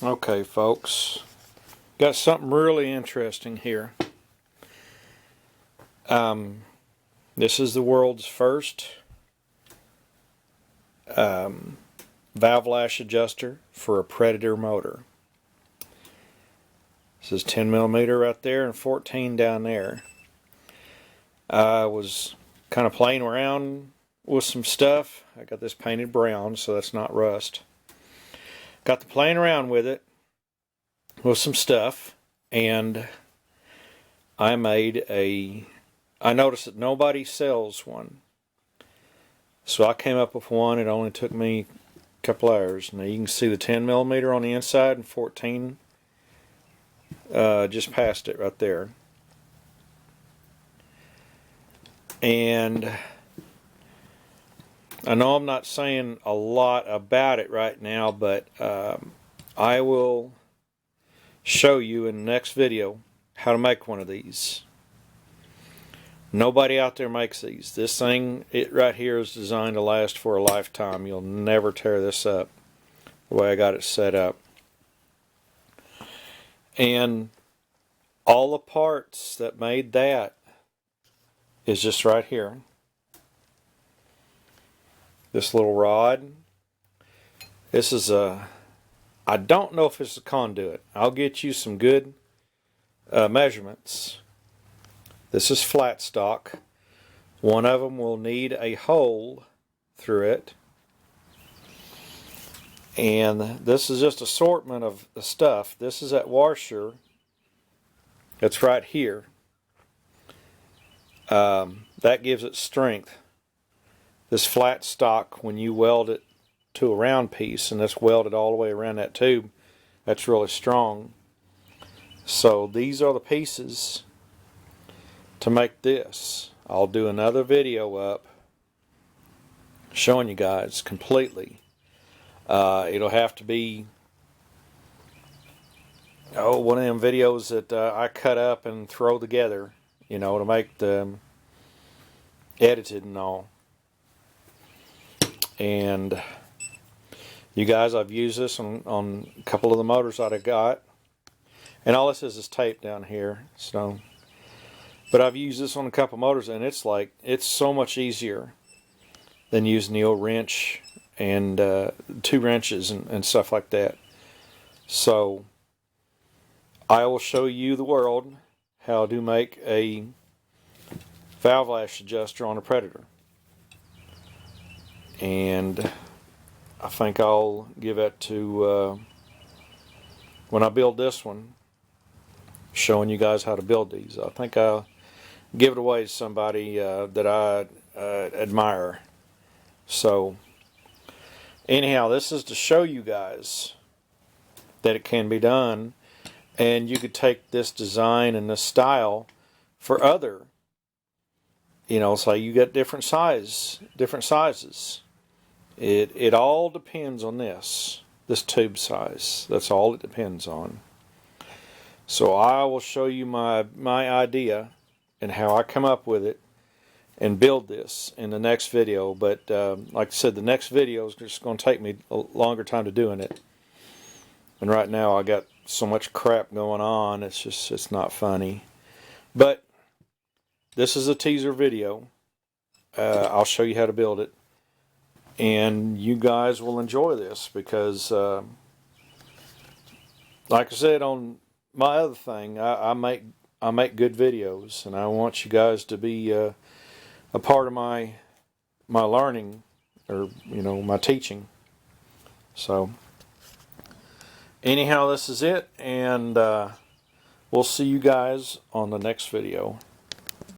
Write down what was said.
Okay, folks, got something really interesting here. This is the world's first Valve Lash adjuster for a Predator motor. This is 10mm right there and 14 down there. I was kind of playing around with some stuff. I got this painted brown, so that's not rust. Got to playing around with it with some stuff, and I noticed that nobody sells one. So I came up with one. It only took me a couple hours. Now you can see the 10mm on the inside and 14 just past it right there. And I know I'm not saying a lot about it right now, but I will show you in the next video how to make one of these. Nobody out there makes these. This thing, it right here, is designed to last for a lifetime. You'll never tear this up the way I got it set up. And all the parts that made that is just right here. This little rod. This is I don't know if it's a conduit. I'll get you some good measurements. This is flat stock. One of them will need a hole through it. And this is just assortment of the stuff. This is that washer. It's right here. That gives it strength. This flat stock, when you weld it to a round piece, and it's welded all the way around that tube, that's really strong. So these are the pieces to make this. I'll do another video up showing you guys completely. It'll have to be one of them videos that I cut up and throw together, you know, to make the edited and all. And you guys, I've used this on a couple of the motors that I got, and all this is tape down here. So, but I've used this on a couple motors, and it's so much easier than using the old wrench and 2 wrenches and stuff like that. So I will show you the world how to make a Valve Lash adjuster on a Predator. And I think I'll give it to, when I build this one, showing you guys how to build these. I think I'll give it away to somebody that I admire. So anyhow, this is to show you guys that it can be done, and you could take this design and this style for other, you know, say you got different sizes. It all depends on this tube size. That's all it depends on. So I will show you my idea and how I come up with it and build this in the next video. But like I said, the next video is just going to take me a longer time to doing it. And right now I got so much crap going on, it's not funny. But this is a teaser video. I'll show you how to build it. And you guys will enjoy this because, like I said on my other thing, I make good videos, and I want you guys to be a part of my learning, or my teaching. So anyhow, this is it, and we'll see you guys on the next video.